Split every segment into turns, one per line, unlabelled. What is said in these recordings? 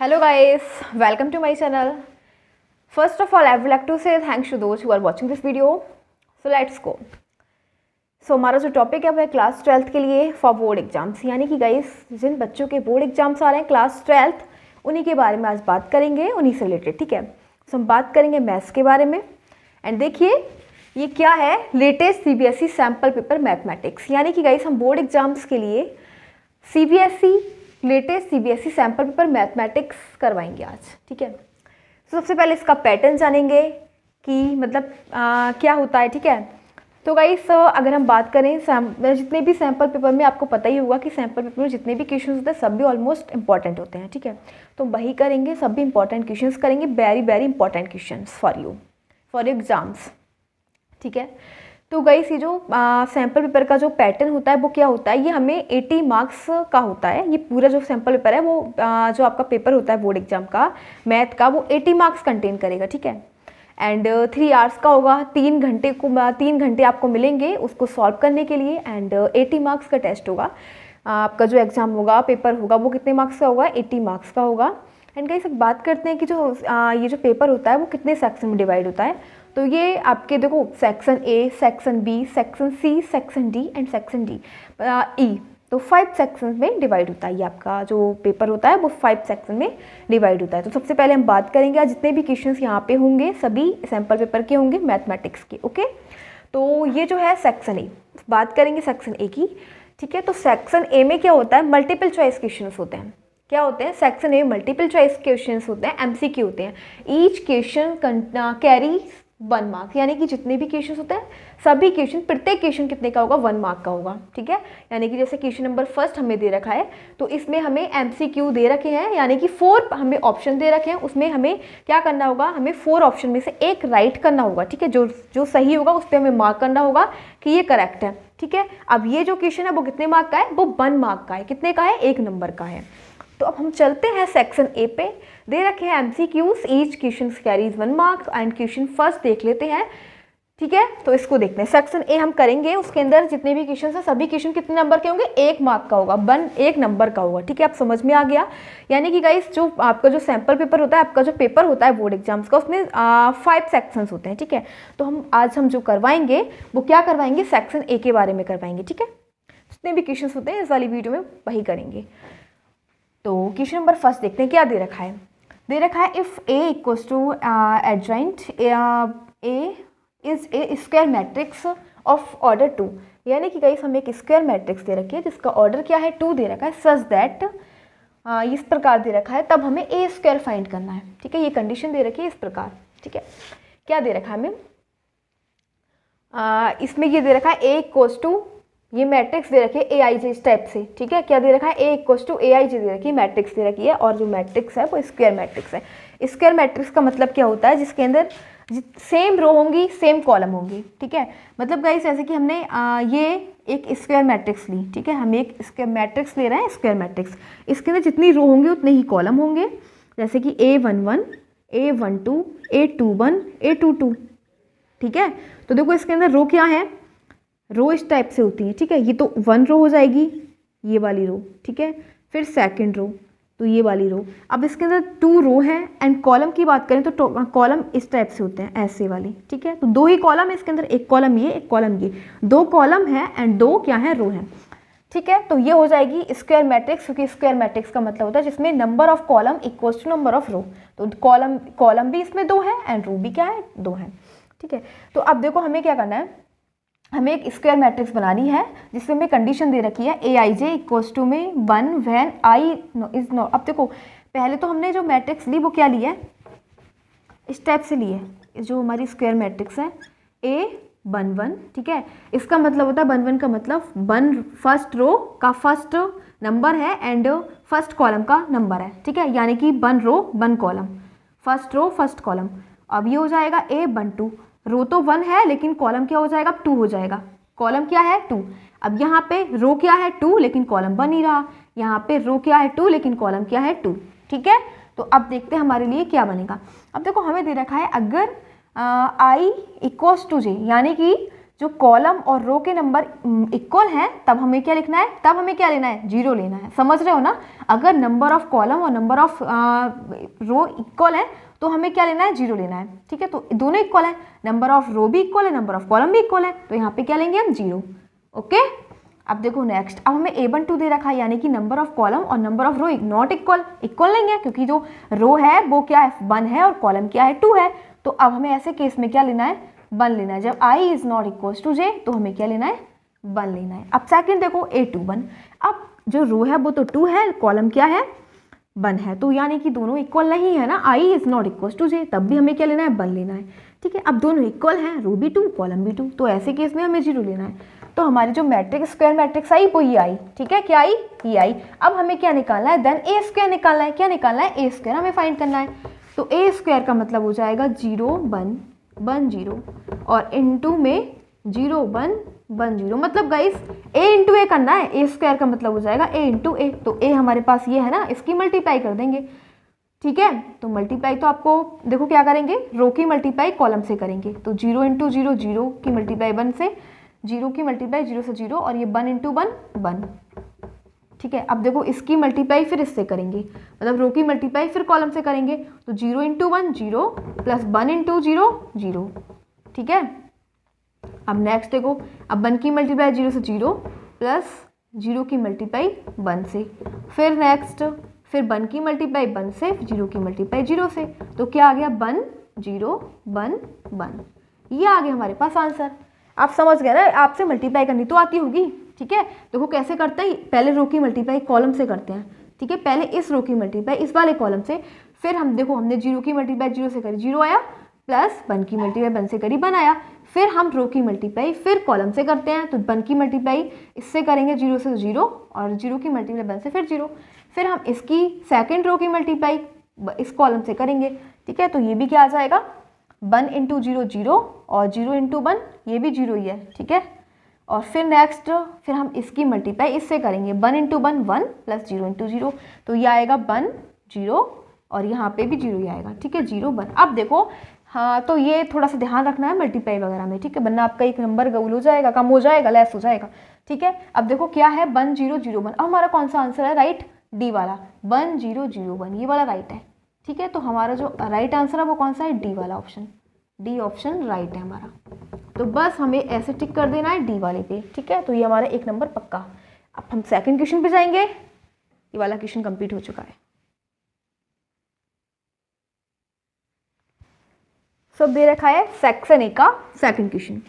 Hello guys, welcome to my channel. First of all, I would like to say thanks to those who are watching this video. So let's go. So हमारा जो topic है वो है class 12th के लिए for board exams, यानी कि guys जिन बच्चों के बोर्ड एग्जाम्स आ रहे हैं क्लास 12th उन्हीं के बारे में आज बात करेंगे, उन्हीं से रिलेटेड। ठीक है, तो हम बात करेंगे मैथ्स के बारे में। एंड देखिए ये क्या है, latest CBSE sample paper mathematics, यानी कि गाइस हम बोर्ड एग्जाम्स के लिए latest CBSE sample paper mathematics करवाएंगे आज। ठीक है, तो सबसे पहले इसका पैटर्न जानेंगे कि मतलब क्या होता है। ठीक है, तो गाइस अगर हम बात करें जितने भी सैम्पल पेपर में, आपको पता ही होगा कि सैम्पल पेपर में जितने भी क्वेश्चंस होते हैं सब भी ऑलमोस्ट इंपॉर्टेंट होते हैं। ठीक है, तो वही करेंगे, सब भी इंपॉर्टेंट क्वेश्चंस करेंगे, very very important questions for exams. ठीक है, तो गाइस ये जो सैम्पल पेपर का जो पैटर्न होता है वो क्या होता है, ये हमें 80 मार्क्स का होता है। ये पूरा जो सैम्पल पेपर है वो जो आपका पेपर होता है बोर्ड एग्जाम का मैथ का, वो 80 मार्क्स कंटेन करेगा। ठीक है, एंड 3 आवर्स का होगा, 3 घंटे आपको मिलेंगे उसको सॉल्व करने के लिए। एंड 80 मार्क्स का टेस्ट होगा, आपका जो एग्ज़ाम होगा, पेपर होगा, वो कितने मार्क्स का होगा, 80 मार्क्स का होगा। एंड गाइस अब बात करते हैं कि जो ये जो पेपर होता है वो कितने सेक्शन में डिवाइड होता है। तो ये आपके देखो section A, section B, section C, section D and section D E, तो 5 सेक्शन में डिवाइड होता है। ये आपका जो पेपर होता है वो 5 सेक्शन में डिवाइड होता है। तो सबसे पहले हम बात करेंगे आज जितने भी क्वेश्चंस यहाँ पे होंगे सभी सैम्पल पेपर के होंगे मैथमेटिक्स के। ओके, तो ये जो है सेक्शन ए, बात करेंगे सेक्शन ए की। ठीक है, तो सेक्शन ए में क्या होता है, मल्टीपल चॉइस क्वेश्चन होते हैं। क्या होते हैं सेक्शन ए में, मल्टीपल चॉइस क्वेश्चन होते हैं, एमसीक्यू होते हैं। ईच क्वेश्चन कैरी 1 मार्क्स, यानी कि जितने भी क्वेश्चन होते हैं सभी क्वेश्चन, प्रत्येक क्वेश्चन कितने का होगा, 1 मार्क का होगा। ठीक है, यानी कि जैसे क्वेश्चन नंबर फर्स्ट हमें दे रखा है तो इसमें हमें एमसीक्यू दे रखे हैं, यानी कि 4 हमें ऑप्शन दे रखे हैं, उसमें हमें क्या करना होगा, हमें 4 ऑप्शन में से एक राइट करना होगा। ठीक है, जो सही होगा उस पर हमें मार्क करना होगा कि ये करेक्ट है। ठीक है, अब ये जो क्वेश्चन है वो कितने मार्क का है, वो 1 मार्क का है। कितने का है, 1 नंबर का है। तो अब हम चलते हैं सेक्शन ए पे, दे रखे हैं MCQs, each question carries 1 mark and question first देख लेते हैं। ठीक है, तो इसको देखते हैं, सेक्शन ए हम करेंगे, उसके अंदर जितने भी क्वेश्चन है सभी क्वेश्चन कितने नंबर के होंगे, 1 मार्क का होगा, 1 नंबर का होगा। ठीक है, आप समझ में आ गया। यानी कि गाइस जो आपका जो सैम्पल पेपर होता है, आपका जो पेपर होता है बोर्ड एग्जाम्स का, उसमें 5 सेक्शंस होते हैं। ठीक है, तो आज हम जो करवाएंगे वो क्या करवाएंगे, सेक्शन ए के बारे में करवाएंगे। ठीक है, जितने भी क्वेश्चन होते हैं इस वाली वीडियो में वही करेंगे। तो क्वेश्चन नंबर फर्स्ट देखते हैं क्या दे रखा है। दे रखा है if A equals to adjoint A is a square matrix of order 2, यानी कि गाइस हमें एक स्क्वायर मैट्रिक्स दे रखी है जिसका ऑर्डर क्या है, 2 दे रखा है, सच दैट इस प्रकार दे रखा है, तब हमें ए स्क्वायर फाइंड करना है। ठीक है, ये कंडीशन दे रखी है इस प्रकार। ठीक है, क्या दे रखा है हमें, इसमें ये दे रखा है ए इक्वल्स टू, ये मैट्रिक्स दे रखी है ए आई जे इस टाइप से। ठीक है, क्या दे रखा है, ए इक्वल्स टू ए आई जे दे रखी है, मैट्रिक्स दे रखी है, और जो मैट्रिक्स है वो स्क्वायर मैट्रिक्स है। स्क्वायर मैट्रिक्स का मतलब क्या होता है, जिसके अंदर सेम रो होंगी, सेम कॉलम होंगी। ठीक है, मतलब गाइस जैसे कि हमने ये एक स्क्वायर मैट्रिक्स ली। ठीक है, हम एक स्क्वायर मैट्रिक्स ले रहे हैं, स्क्वायर मैट्रिक्स, इसके अंदर जितनी रो होंगे उतने ही कॉलम होंगे, जैसे कि A11, A12, A21, A22। ठीक है, तो देखो इसके अंदर रो क्या है, रो इस टाइप से होती है। ठीक है, ये तो 1 रो हो जाएगी, ये वाली रो। ठीक है, फिर सेकंड रो, तो ये वाली रो। अब इसके अंदर 2 रो है, एंड कॉलम की बात करें तो कॉलम इस टाइप से होते हैं, ऐसे वाली। ठीक है, तो 2 ही कॉलम है इसके अंदर, एक कॉलम ये, एक कॉलम ये, 2 कॉलम है एंड 2 क्या है, रो है। ठीक है, तो ये हो जाएगी स्क्वायर मैट्रिक्स, क्योंकि स्क्वायर मैट्रिक्स का मतलब होता है जिसमें number of column equals to number of row. तो कॉलम भी इसमें 2 है एंड रो भी क्या है, 2 है। ठीक है, तो अब देखो हमें क्या करना है, हमें एक स्क्वायर मैट्रिक्स बनानी है जिसमें हमें कंडीशन दे रखी है ए आई जे इक्वल्स टू में 1 व्हेन आई इज नॉट। अब देखो पहले तो हमने जो मैट्रिक्स ली वो क्या ली है, इस टाइप से ली है, जो हमारी स्क्वायर मैट्रिक्स है A11। ठीक है, इसका मतलब होता है 11 का मतलब 1 फर्स्ट रो का फर्स्ट नंबर है एंड फर्स्ट कॉलम का नंबर है। ठीक है, यानी कि 1 row 1 column, first row first column. अब ये हो जाएगा A12, रो तो 1 है लेकिन कॉलम क्या हो जाएगा, 2 हो जाएगा। कॉलम क्या है, 2। अब यहाँ पे रो क्या है, 2, लेकिन कॉलम बन नहीं रहा। यहाँ पे रो क्या है, 2, लेकिन कॉलम क्या है, 2। ठीक है, तो अब देखते हैं हमारे लिए क्या बनेगा। अब देखो हमें दे रखा है अगर आई इक्वल्स टू जे, यानी कि जो कॉलम और रो के नंबर इक्वल हैं तब हमें क्या लिखना है, तब हमें क्या लेना है, 0 लेना है। समझ रहे हो ना, अगर नंबर ऑफ कॉलम और नंबर ऑफ रो इक्वल है तो हमें क्या लेना है, 0 लेना है। ठीक है, तो दोनों इक्वल है, नंबर ऑफ रो भी इक्वल है, नंबर ऑफ कॉलम भी इक्वल है, तो यहाँ पे क्या लेंगे हम, 0। ओके, अब देखो नेक्स्ट, अब हमें A1 2 दे रखा है, यानी कि नंबर ऑफ कॉलम और number of row not equal, equal नहीं है, क्योंकि जो रो है वो क्या है, 1 है, और कॉलम क्या है, 2 है। तो अब हमें ऐसे केस में क्या लेना है, 1 लेना है। जब I is not equal to J तो हमें क्या लेना है, 1 लेना है। अब सेकंड देखो A2 1, अब जो रो है वो तो 2 है, कॉलम क्या है, 1 है, तो यानी कि दोनों इक्वल नहीं है ना, I is not equal to J, तब भी हमें क्या लेना है, 1 लेना है। ठीक है, अब दोनों इक्वल हैं, रो भी 2 कॉलम भी 2, तो ऐसे केस में हमें 0 लेना है। तो हमारी जो मैट्रिक्स स्क्वायर मैट्रिक्स आई वो ये आई। ठीक है, क्या आई, ये आई। अब हमें क्या निकालना है, देन ए स्क्वायर निकालना है। क्या निकालना है, ए स्क्वायर हमें फाइंड करना है। तो ए स्क्वायर का मतलब हो जाएगा 0 1 1 0, और इनटू में 0 1 1 0, मतलब गाइस ए इंटू ए करना है। ए स्क्वायर का मतलब हो जाएगा ए इंटू ए, तो ए हमारे पास ये है ना, इसकी मल्टीप्लाई कर देंगे। ठीक है, तो मल्टीप्लाई तो आपको देखो क्या करेंगे, रो की मल्टीप्लाई कॉलम से करेंगे, तो 0 इंटू 0 0 की मल्टीप्लाई 1 से, 0 की मल्टीप्लाई 0 से 0, और ये 1 इंटू 1 1। ठीक है, अब देखो इसकी मल्टीप्लाई फिर इससे करेंगे, मतलब रो की मल्टीप्लाई फिर कॉलम से करेंगे, तो 0 इंटू 1 0 प्लस 1 इंटू 0 0। ठीक है, अब नेक्स्ट देखो, अब 1 की मल्टीप्लाई 0 से 0 प्लस 0 की मल्टीप्लाई 1 से, फिर नेक्स्ट फिर 1 की मल्टीप्लाई 1 से, 0 की मल्टीप्लाई 0 से, तो क्या आ गया, 1 0 1 1। ये आ गया हमारे पास आंसर। आप समझ गए ना, आपसे मल्टीप्लाई करनी तो आती होगी। ठीक है, देखो कैसे करते हैं, पहले रो की मल्टीप्लाई कॉलम से करते हैं। ठीक है, पहले इस रो की मल्टीप्लाई इस वाले कॉलम से, फिर हम देखो हमने 0 की मल्टीप्लाई 0 से करी, 0 आया, प्लस 1 की मल्टीप्लाई 1 से करी, 1 आया, फिर हम रो की मल्टीप्लाई फिर कॉलम से करते हैं, तो 1 की मल्टीप्लाई इससे करेंगे 0 से 0, और 0 की मल्टीप्लाई 1 से फिर 0, फिर हम इसकी सेकेंड रो की मल्टीप्लाई इस कॉलम से करेंगे। ठीक है, तो ये भी क्या आ जाएगा, 1 इंटू 0 0, और 0 इंटू 1 ये भी 0 ही है। ठीक है, और फिर नेक्स्ट फिर हम इसकी मल्टीप्लाई इससे करेंगे, 1 इंटू 1 1 प्लस 0 इंटू 0, तो ये आएगा 1 0, और यहाँ पे भी 0 ही आएगा। ठीक है, 0 1। अब देखो हाँ, तो ये थोड़ा सा ध्यान रखना है मल्टीप्लाई वगैरह में। ठीक है, वरना आपका एक नंबर गौल हो जाएगा, कम हो जाएगा, लेस हो जाएगा। ठीक है, अब देखो क्या है, 1 0 0 1। अब हमारा कौन सा आंसर है, राइट, डी वाला, 1 0 0 1, ये वाला राइट है। ठीक है, तो हमारा जो राइट आंसर है वो कौन सा है, डी वाला ऑप्शन, डी ऑप्शन राइट है हमारा। तो बस हमें ऐसे टिक कर देना है डी वाले पे। ठीक है, तो ये हमारा एक नंबर पक्का। अब हम सेकंड क्वेश्चन पे जाएंगे, ये वाला क्वेश्चन कंप्लीट हो चुका है। सब दे रखा है सेक्शन ए का सेकंड क्वेश्चन।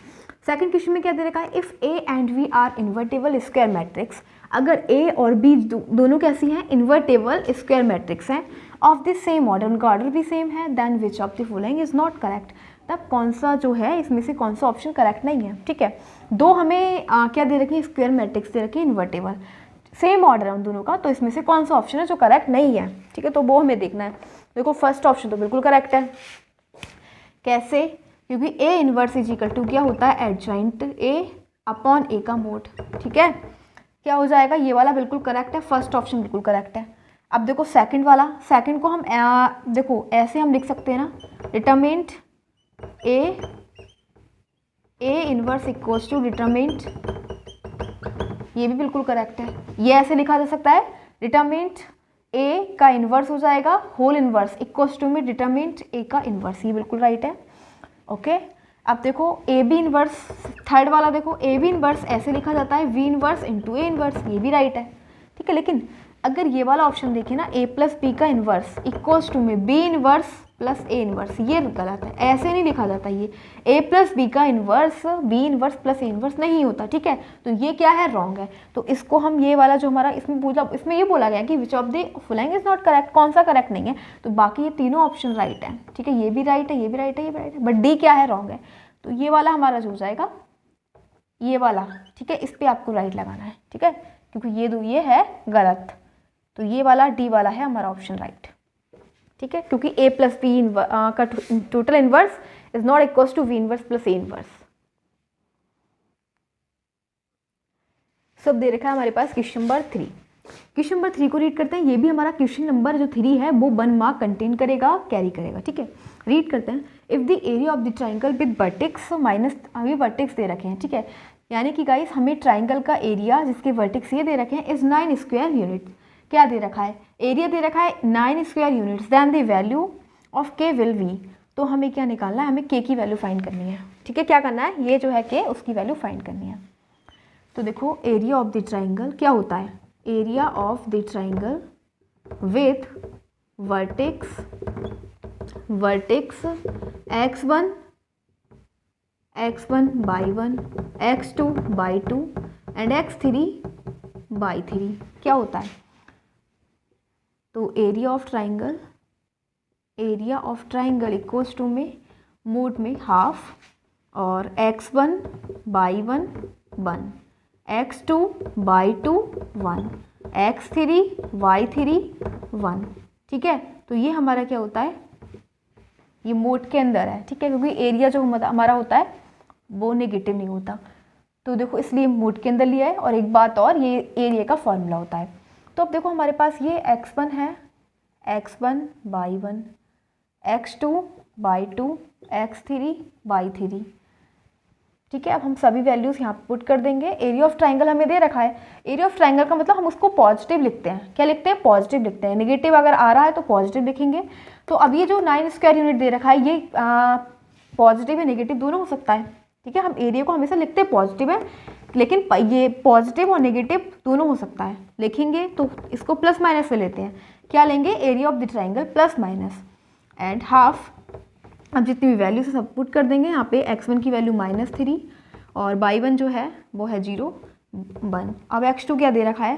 सेकंड क्वेश्चन में क्या दे रखा है, if A and B are invertible square matrix, अगर ए और बी दोनों कैसी हैं, इन्वर्टेबल स्क्वायर मैट्रिक्स हैं, ऑफ द सेम ऑर्डर, उनका ऑर्डर भी सेम है, then which of the following is not correct, तब कौन सा जो है इसमें से कौन सा ऑप्शन करेक्ट नहीं है। ठीक है, दो हमें क्या दे रखी है, स्क्वायर मैट्रिक्स दे रखी है इन्वर्टेबल, सेम ऑर्डर है उन दोनों का, तो इसमें से कौन सा ऑप्शन है जो करेक्ट नहीं है। ठीक है, तो वो हमें देखना है। देखो फर्स्ट ऑप्शन तो बिल्कुल करेक्ट है। कैसे, क्योंकि A inverse is equal to क्या होता है, एडजॉइंट ए अपॉन ए का मोड। ठीक है, क्या हो जाएगा, ये वाला बिल्कुल करेक्ट है, फर्स्ट ऑप्शन बिल्कुल करेक्ट है। अब देखो सेकंड वाला, सेकंड को हम देखो ऐसे हम लिख सकते हैं ना, determinant A inverse equals to determinant, ये भी बिल्कुल करेक्ट है। ये ऐसे लिखा जा सकता है, डिटरमिनेंट ए का इन्वर्स हो जाएगा होल इन्वर्स इक्वल्स टू में डिटरमिनेंट ए का इन्वर्स, ये बिल्कुल राइट है। ओके, अब देखो ए बी इन्वर्स, थर्ड वाला देखो ए बी इन्वर्स ऐसे लिखा जाता है, B inverse into A inverse, ये भी राइट है। ठीक है, लेकिन अगर ये वाला ऑप्शन देखें ना, ए प्लस बी का इन्वर्स इक्वल्स टू में बी इन्वर्स प्लस ए इन्वर्स, ये गलत है, ऐसे नहीं लिखा जाता। ये ए प्लस बी का inverse B inverse plus A inverse नहीं होता। ठीक है, तो ये क्या है, रॉन्ग है। तो इसको हम ये वाला जो हमारा इसमें ये बोला गया कि विच of the following is not correct, कौन सा करेक्ट नहीं है, तो बाकी ये तीनों ऑप्शन राइट है। ठीक है, ये भी राइट है, ये भी राइट है, ये भी राइट है, बट डी क्या है, रॉन्ग है। तो ये वाला हमारा जो हो जाएगा, ये वाला, ठीक है, इस पर आपको राइट लगाना है। ठीक है, क्योंकि ये है गलत, तो ये वाला डी वाला है हमारा ऑप्शन राइट। ठीक है, क्योंकि ए प्लस बी का total inverse is not equals to B inverse plus A inverse. सब दे रखा है हमारे पास क्वेश्चन नंबर 3। क्वेश्चन नंबर 3 को रीड करते हैं। ये भी हमारा क्वेश्चन नंबर जो 3 है वो 1 मार्क कंटेन करेगा, कैरी करेगा, ठीक है। रीड करते हैं। If the area of the triangle with vertex minus, हमें वर्टेक्स दे रखे हैं, ठीक है, यानी कि गाइस हमें ट्राइंगल का एरिया जिसके वर्टेक्स ये दे रखे हैं इज 9 स्क्वायर यूनिट। क्या दे रखा है? एरिया दे रखा है 9 square units. Then the value of K will be, तो हमें क्या निकालना है? हमें के की वैल्यू फाइंड करनी है, ठीक है। क्या करना है? ये जो है के, उसकी वैल्यू फाइंड करनी है। तो देखो एरिया ऑफ द ट्राइंगल क्या होता है? Area of the triangle with vertex x1 by 1, x2 by 2 and x3 by 3 क्या होता है? तो area of triangle equals to में मोड में हाफ, और x1 by 1 1, x2 by 2 1, x3 by 3 1, ठीक है। तो ये हमारा क्या होता है? ये मोड के अंदर है, ठीक है, क्योंकि एरिया जो हमारा होता है वो नेगेटिव नहीं होता। तो देखो इसलिए मोड के अंदर लिया है। और एक बात और, ये एरिया का फॉर्मूला होता है। तो अब देखो हमारे पास ये x1 है, x1 by 1, x2 by 2, x3 by 3, ठीक है। अब हम सभी वैल्यूज़ यहाँ पे पुट कर देंगे। एरिया ऑफ ट्राइंगल हमें दे रखा है। एरिया ऑफ ट्राइंगल का मतलब हम उसको पॉजिटिव लिखते हैं। क्या लिखते हैं? पॉजिटिव लिखते हैं। नेगेटिव अगर आ रहा है तो पॉजिटिव लिखेंगे। तो अब ये जो 9 स्क्वायर यूनिट दे रखा है, ये पॉजिटिव या नेगेटिव दोनों हो सकता है, ठीक है। हम एरिया को हमेशा लिखते हैं पॉजिटिव है, लेकिन ये पॉजिटिव और नेगेटिव दोनों हो सकता है। लिखेंगे तो इसको प्लस माइनस से लेते हैं। क्या लेंगे? Area of the triangle plus minus and half. अब जितनी भी वैल्यू से सब पुट कर देंगे। यहाँ पे x1 की वैल्यू -3 और y1 जो है वो है 0 1। अब x2 क्या दे रखा है?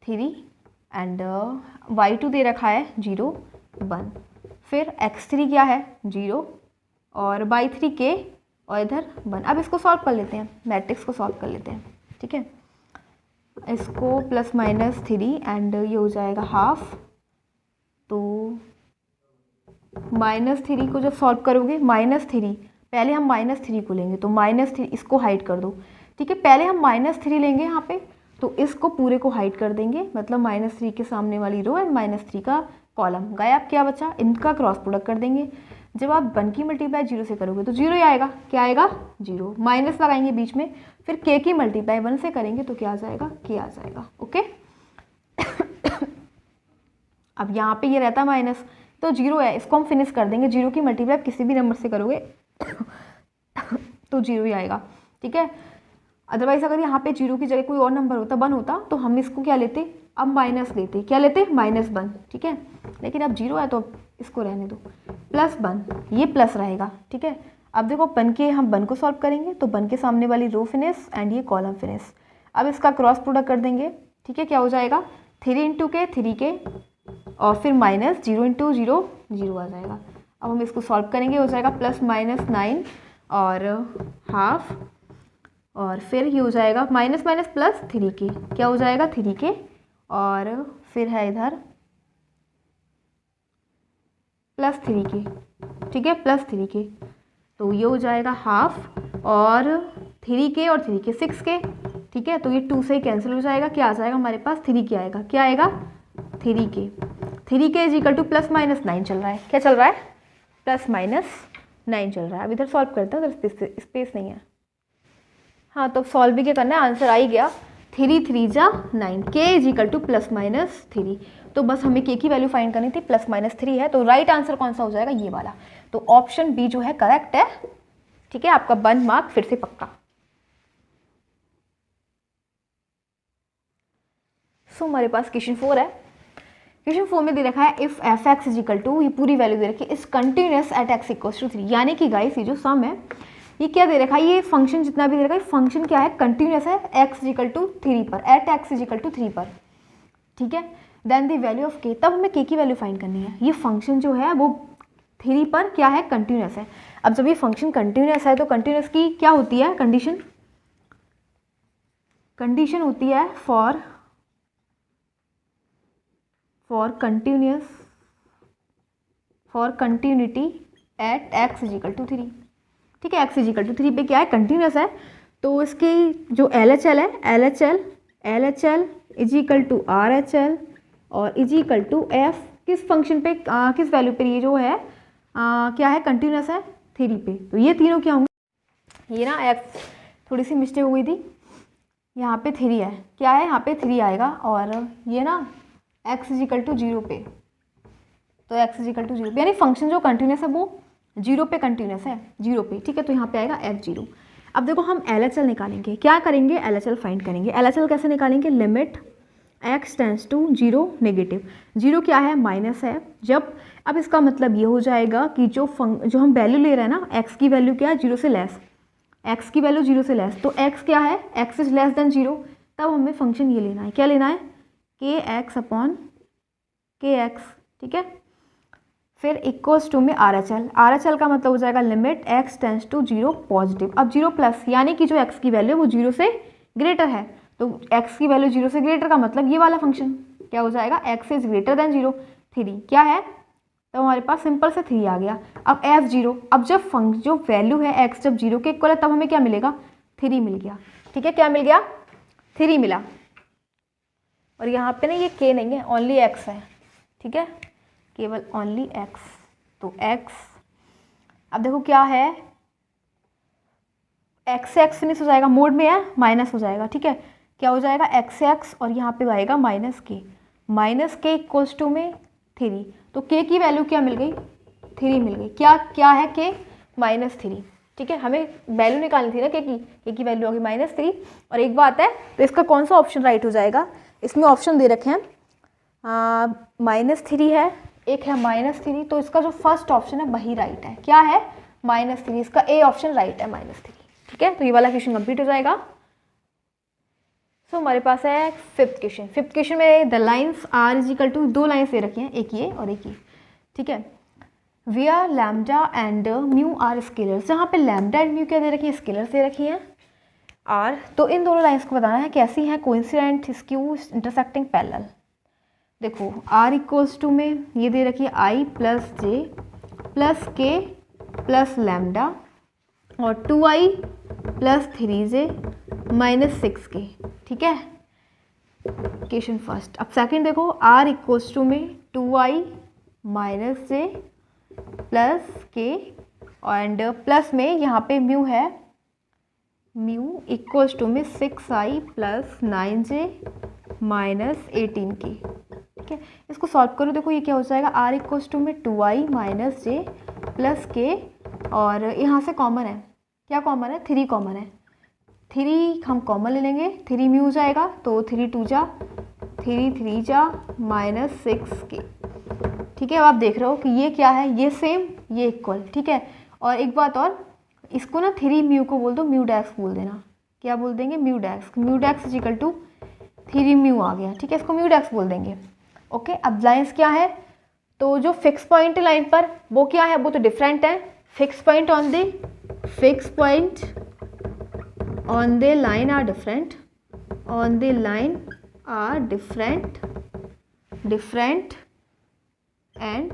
3 एंड y2 दे रखा है 0 1। फिर x3 क्या है? 0 और y3 के और इधर 1। अब इसको सॉल्व कर लेते हैं, मैट्रिक्स को सॉल्व कर लेते हैं, ठीक है। इसको +-3 एंड ये हो जाएगा हाफ। तो -3 को जब सॉल्व करोगे, -3 पहले हम -3 को लेंगे, तो -3 इसको हाइड कर दो, ठीक है। पहले हम -3 लेंगे यहाँ पे, तो इसको पूरे को हाइड कर देंगे, मतलब -3 के सामने वाली रो एंड -3 का कॉलम गायब। क्या बचा? इनका क्रॉस प्रोडक्ट कर देंगे। जब आप 1 की मल्टीप्लाई 0 से करोगे तो 0 ही आएगा। क्या आएगा? 0। माइनस लगाएंगे बीच में, फिर k की मल्टीप्लाई 1 से करेंगे तो क्या आ जाएगा? k आ जाएगा, ओके। अब यहाँ पे ये रहता माइनस, तो 0 है, इसको हम फिनिश कर देंगे। 0 की मल्टीप्लाई किसी भी नंबर से करोगे तो 0 ही आएगा, ठीक है। अदरवाइज अगर यहाँ पे 0 की जगह कोई और नंबर होता, 1 होता, तो हम इसको क्या लेते? अब माइनस लेते। क्या लेते? -1, ठीक है। लेकिन अब 0 है तो इसको रहने दो। +1, ये प्लस रहेगा, ठीक है। अब देखो बन के हम 1 को सॉल्व करेंगे, तो 1 के सामने वाली रो फिनिश एंड ये कॉलम फिनिश। अब इसका क्रॉस प्रोडक्ट कर देंगे, ठीक है। क्या हो जाएगा? 3 × k 3k और फिर -0 × 0 0 आ जाएगा। अब हम इसको सॉल्व करेंगे, हो जाएगा +-9 और हाफ, और फिर ये हो जाएगा -+3k। क्या हो जाएगा? 3k और फिर है इधर +3k, ठीक है, +3k। तो ये हो जाएगा हाफ और 3k और 3k 6k, ठीक है। तो ये 2 से ही कैंसिल हो जाएगा। क्या आ जाएगा हमारे पास? 3k आएगा। क्या आएगा? 3k। 3k = +-9 चल रहा है। क्या चल रहा है? +-9 चल रहा है। अब इधर सॉल्व करते हैं, उधर स्पेस नहीं है। हाँ, तो सॉल्व भी क्या करना है? आंसर आ ही गया। 3 3 जा 9, k = +-3। तो बस हमें k की वैल्यू फाइंड करनी थी, +-3 है। तो राइट आंसर कौन सा हो जाएगा? ये वाला। तो ऑप्शन बी जो है करेक्ट है, ठीक है। आपका 1 मार्क फिर से पक्का। सो हमारे पास क्वेश्चन 4 है। क्वेश्चन 4 में दे रखा है इफ f(x) = ये पूरी वैल्यू दे रखी है, इस कंटिन्यूस एट x = 3। यानी कि गाइस ये जो सम है ये क्या दे रखा है? ये फंक्शन जितना भी दे रखा है, फंक्शन क्या है? कंटिन्यूस है x = 3 पर, एट x = 3 पर, ठीक है। Then the value of k, तब हमें k की वैल्यू फाइंड करनी है। ये फंक्शन जो है वो 3 पर क्या है? कंटिन्यूस है। अब जब ये फंक्शन कंटिन्यूस है तो कंटिन्यूस की क्या होती है कंडीशन? कंडीशन होती है फॉर कंटिन्यूटी एट x = 3, ठीक है। x = 3 पे क्या है? कंटिन्यूस है। तो इसकी जो LHL है, LHL is equal to RHL और इज इक्वल टू एफ किस फंक्शन पे किस वैल्यू पे ये जो है क्या है कंटिन्यूस है 3 पे। तो ये तीनों क्या होंगे, ये ना एक्स थोड़ी सी मिस्टेक हो गई थी, यहाँ पे 3 है, क्या है यहाँ पे 3 आएगा और ये ना x इज इक्वल टू 0 पे, तो x इज इक्वल टू 0 पे यानी फंक्शन जो कंटिन्यूस है वो 0 पे कंटिन्यूस है 0 पे, ठीक है। तो यहाँ पे आएगा f0। अब देखो हम LHL निकालेंगे, क्या करेंगे LHL फाइंड करेंगे। LHL कैसे निकालेंगे, limit x tends to 0 negative, 0 क्या है माइनस है जब, अब इसका मतलब ये हो जाएगा कि जो हम वैल्यू ले रहे हैं ना x की वैल्यू क्या है 0 से लेस, x की वैल्यू 0 से लेस, तो x क्या है x इज लेस देन 0, तब हमें फंक्शन ये लेना है, क्या लेना है kx अपॉन kx, ठीक है। फिर इक्वल्स टू में RHL का मतलब हो जाएगा limit x tends to 0 positive, अब 0 प्लस यानी कि जो x की वैल्यू है वो 0 से ग्रेटर है, तो x की वैल्यू 0 से ग्रेटर का मतलब ये वाला फंक्शन क्या हो जाएगा x इज ग्रेटर देन 0, 3 क्या है, तो हमारे पास सिंपल से 3 आ गया। अब f0, अब जब जो वैल्यू है x जब 0 के इक्वल है तब हमें क्या मिलेगा 3 मिल गया, ठीक है। क्या मिल गया 3 मिला, और यहाँ पे ना ये k नहीं है ओनली x है, ठीक है, केवल ओनली x, तो x अब देखो क्या है x से x फिनिश हो जाएगा, मोड में है माइनस हो जाएगा, ठीक है, क्या हो जाएगा x से x और यहाँ पे आएगा माइनस के इक्वल्स टू में 3, तो k की वैल्यू क्या मिल गई 3 मिल गई, क्या है k -3, ठीक है। हमें वैल्यू निकालनी थी ना k की वैल्यू होगी -3। और एक बात है, तो इसका कौन सा ऑप्शन राइट हो जाएगा, इसमें ऑप्शन दे रखे हैं -3 है, एक है -3, तो इसका जो फर्स्ट ऑप्शन है वही राइट है, क्या है -3, इसका ए ऑप्शन राइट है -3, ठीक है। तो ये वाला क्वेश्चन कंप्लीट हो जाएगा। सो हमारे पास है फिफ्थ क्वेश्चन में the lines are is equal to, 2 lines दे रखी हैं, एक ये और एक ये, ठीक है। Where lambda and mu are scalars, जहाँ पे लैम्डा एंड म्यू क्या दे रखी है स्केलर्स दे रखी हैं आर, तो इन दोनों लाइन्स को बताना है कैसी हैं, कोइंसिडेंट, स्क्यू, इंटरसेक्टिंग, पैरेलल। देखो r इक्वल्स टू में ये दे रखी है i प्लस जे प्लस के प्लस लैम्डा और 2i प्लस 3j -6k, ठीक है, क्वेश्चन फर्स्ट। अब सेकंड देखो r इक्वल्स टू में 2i माइनस जे प्लस के एंड प्लस में यहाँ पे म्यू है, म्यू इक्वल्स टू में 6i प्लस 9j -18k, ठीक है। इसको सॉल्व करो, देखो ये क्या हो जाएगा r इक्वल्स टू में 2i माइनस जे प्लस के और यहाँ से कॉमन है, क्या कॉमन है 3 कॉमन है, 3 हम कॉमन ले लेंगे, 3 म्यू हो जाएगा, तो 3 2 जा 3 जा -6k, ठीक है। अब आप देख रहे हो कि ये क्या है, ये सेम ये इक्वल, ठीक है। और एक बात और, इसको ना 3 म्यू को बोल दो म्यू डैक्स बोल देना, क्या बोल देंगे mu dx is equal to 3 mu आ गया, ठीक है, इसको म्यू डैक्स बोल देंगे, ओके। अब लाइन्स क्या है, तो जो फिक्स पॉइंट है लाइन पर वो क्या है, वो तो डिफरेंट है, fix point on the line R different, on the line R different and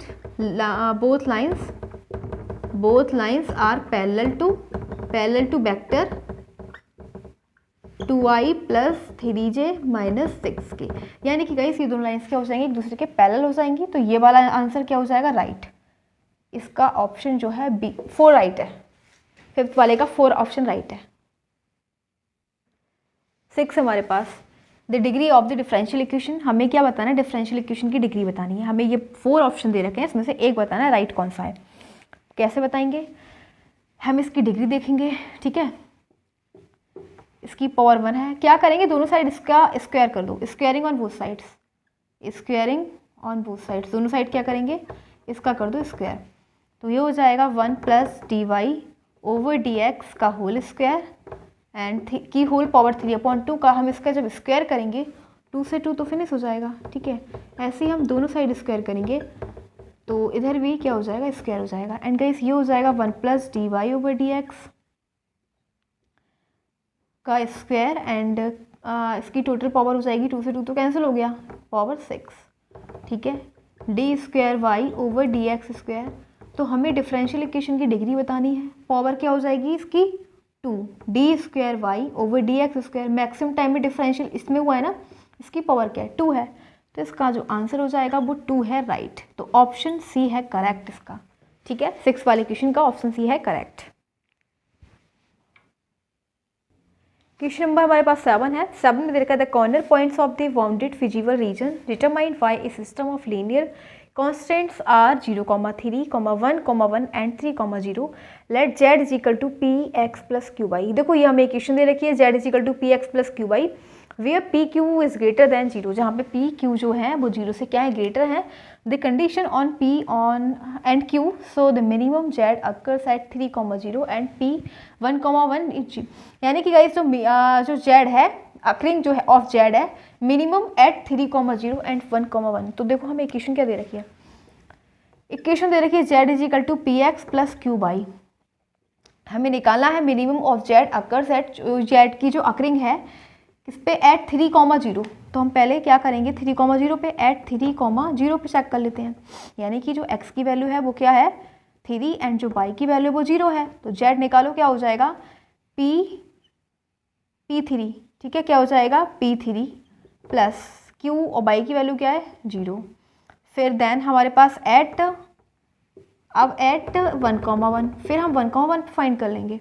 both lines are parallel to vector 2i plus 3j -6k, यानी कि गाइस ये दोनों लाइन्स क्या हो जाएंगी एक दूसरे के पैरेलल हो जाएंगी, तो ये वाला आंसर क्या हो जाएगा राइट, इसका ऑप्शन जो है बी 4 राइट है, फिफ्थ वाले का 4 ऑप्शन राइट है। 6 हमारे पास the degree of the differential equation, हमें क्या बताना है डिफरेंशियल इक्वेशन की डिग्री बतानी है, हमें ये 4 ऑप्शन दे रखे हैं, इसमें से एक बताना है राइट कौन सा है। कैसे बताएंगे, हम इसकी डिग्री देखेंगे, ठीक है, इसकी पावर 1 है, क्या करेंगे दोनों साइड इसका स्क्वायर कर दो, स्क्वायरिंग ऑन बोथ साइड्स, दोनों साइड क्या करेंगे इसका कर दो स्क्वायर, तो ये हो जाएगा 1 प्लस dy ओवर dx का होल स्क्वायर एंड की होल पावर 3/2 का, हम इसका जब स्क्वायर करेंगे 2 से 2 तो फिनिश हो जाएगा, ठीक है। ऐसे ही हम दोनों साइड स्क्वायर करेंगे तो इधर भी क्या हो जाएगा स्क्वायर हो जाएगा, एंड गाइस ये हो जाएगा 1 प्लस dy ओवर dx का स्क्वायर एंड इसकी टोटल पावर हो जाएगी 2 से 2 तो कैंसिल हो गया, पावर 6, ठीक है, D square Y over D X square. तो हमें डिफरेंशियल इक्वेशन की डिग्री बतानी है, पावर क्या हो जाएगी इसकी 2 D square Y over D X square. Maximum time में डिफरेंशियल इसमें हुआ है ना, इसकी पावर क्या है 2 है, तो इसका जो आंसर हो जाएगा वो 2 है, राइट। तो ऑप्शन सी है करेक्ट इसका, ठीक है। 6 वाले क्वेश्चन का ऑप्शन सी है करेक्ट। क्वेश्चन नंबर हमारे पास 7 है। 7 में दे रखा है the corner points of the bounded feasible region determined by a system of linear constants are 0, 3, 1, 1 and 3, 0। Let z is equal to P X plus Q Y. देखो ये हमें इक्वेशन दे रखी है z is equal to P X plus Q Y where P Q is greater than 0, जहाँ पे P Q जो है वो 0 से क्या है ग्रेटर है। The condition on P on and Q, so the minimum z occurs eight 3, 0 and p 1, 1 is, यानी कि गाइस जो z है अकरिंग जो है ऑफ z है मिनिमम एट 3, 0 एंड 1, 1। तो देखो हमें इक्वेशन क्या दे रखी है, इक्वेशन दे रखी है z is equal to P X plus Q Y. हमें निकालना है minimum of z occurs at, z की जो अकरिंग है इस पे एट 3, 0। तो हम पहले क्या करेंगे 3, 0 पे एट 3, 0 पे चेक कर लेते हैं, यानी कि जो x की वैल्यू है वो क्या है 3 एंड जो y की वैल्यू वो 0 है। तो z निकालो क्या हो जाएगा p3, ठीक है, क्या हो जाएगा p3 प्लस q और y की वैल्यू क्या है 0। फिर देन हमारे पास एट 1, 1, फिर हम 1, 1 फाइंड कर लेंगे,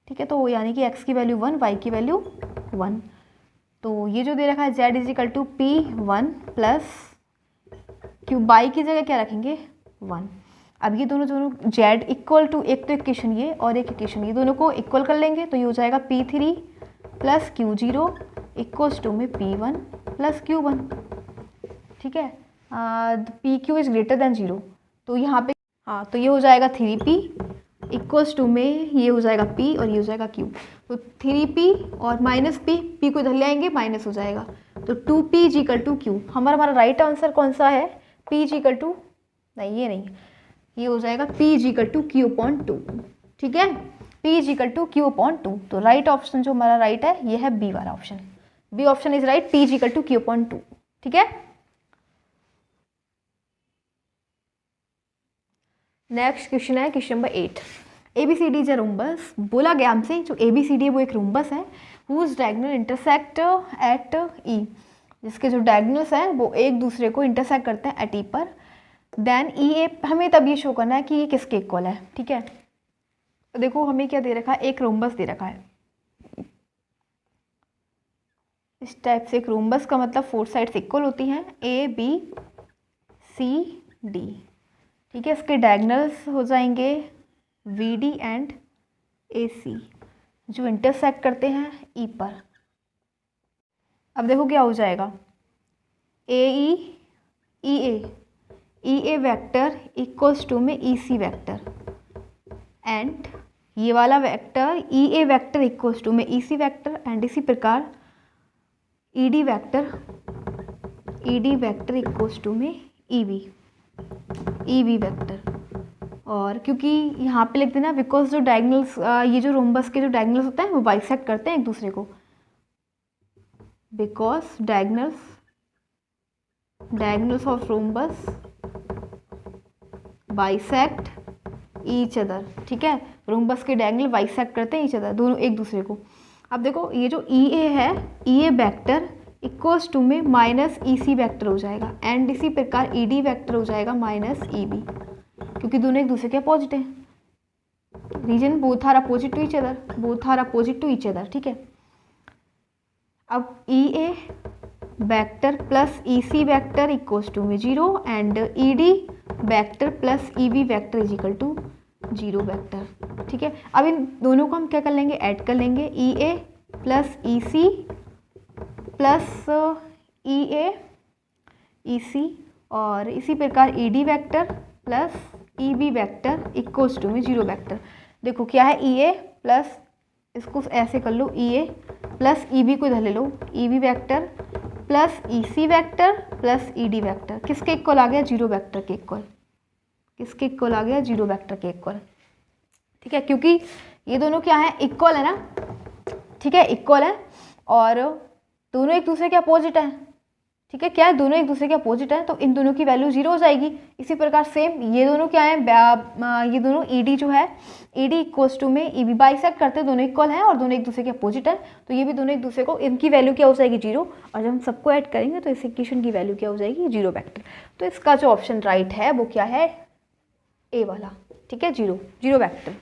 ठीक है। तो यानी कि x की वैल्यू 1, y की वैल्यू 1। तो ये जो दे रखा है z is equal to p1 plus Q, बाई की जगह क्या रखेंगे 1। अब ये दोनों z इक्वल टू, एक तो इक्वेशन ये और एक इक्वेशन ये, दोनों को इक्वल कर लेंगे तो ये हो जाएगा p3 plus q0 equals to में p1 प्लस q1, ठीक है। P Q is greater than 0, तो यहाँ पे हाँ तो ये हो जाएगा 3p इक्वल्स टू में ये हो जाएगा p और ये हो जाएगा q। तो 3p और माइनस p को इधर ले आएंगे माइनस हो जाएगा, तो 2p is equal to q। हमारा राइट आंसर कौन सा है p इज इक्वल टू, नहीं ये नहीं, ये हो जाएगा p is equal to q/2, ठीक है, p is equal to q/2। तो राइट ऑप्शन जो हमारा राइट है ये है बी वाला option, B option is right, p is equal to q/2, ठीक है। नेक्स्ट क्वेश्चन है question number 8। ABCD is a rhombus. बोला गया हमसे जो ABCD है वो एक रोम्बस है whose diagonal intersect at E, जिसके जो डायगोनल्स हैं वो एक दूसरे को इंटरसेक्ट करते हैं एट E पर। देन EA हमें तब ये शो करना है कि ये किसके इक्वल है, ठीक है। तो देखो हमें क्या दे रखा है, एक रोम्बस दे रखा है इस टाइप से। एक रोम्बस का मतलब 4 साइड्स इक्वल होती हैं ABCD, ठीक है। इसके डायगोनल्स हो जाएंगे VD एंड AC जो इंटरसेक्ट करते हैं E पर। अब देखो क्या हो जाएगा EA वेक्टर इक्वल्स टू में EC वेक्टर एंड ये वाला vector EA vector equals to में EC वेक्टर एंड इसी प्रकार ED वेक्टर इक्वल्स टू में EB वेक्टर। और क्योंकि यहाँ पे लिख देना बिकॉज जो डायगोनल्स ये जो रोम्बस के जो डायगोनल्स होते हैं वो बाइसेक्ट करते हैं एक दूसरे को, because diagonals of rhombus bisect each other, ठीक है। रोम्बस के डायगोनल बाइसेक्ट करते हैं ईच अदर, दोनों एक दूसरे को। अब देखो ये जो EA है EA वेक्टर इक्वल्स टू में माइनस EC वेक्टर हो जाएगा एंड इसी प्रकार ED वेक्टर हो जाएगा माइनस EB, क्योंकि दोनों एक दूसरे के अपोजिट हैं। Reason both are opposite to each other, ठीक है। अब EA vector plus EC vector equals to में 0 and ED vector plus EB vector is equal to 0 vector, ठीक है। अब इन दोनों को हम क्या कर लेंगे, ऐड कर लेंगे EA plus EC plus EC और इसी प्रकार ED vector plus EB vector equals to में 0 वेक्टर। देखो क्या है EA प्लस, इसको ऐसे कर लो EA प्लस EB को इधर ले लो, EB vector plus EC vector plus ED vector किसके इक्वल आ गया 0 वेक्टर के इक्वल, किसके इक्वल आ गया 0 वेक्टर के इक्वल, ठीक है। क्योंकि ये दोनों क्या है इक्वल है ना, ठीक है, इक्वल है और दोनों एक दूसरे के अपोजिट हैं, ठीक है। क्या है, दोनों एक दूसरे के अपोजिट है, तो इन दोनों की वैल्यू 0 हो जाएगी। इसी प्रकार सेम ये दोनों क्या है, ये दोनों ED जो है, ED इक्वल्स टू में EB बाइसेक्ट करते हैं, दोनों इक्वल हैं और दोनों एक दूसरे के अपोजिट है, तो ये भी दोनों एक दूसरे को, इनकी वैल्यू क्या हो जाएगी 0, और जब हम सबको ऐड करेंगे तो इस इक्वेशन की वैल्यू क्या हो जाएगी 0 वेक्टर। तो इसका जो ऑप्शन राइट है वो क्या है, ए वाला, ठीक है, 0 वेक्टर।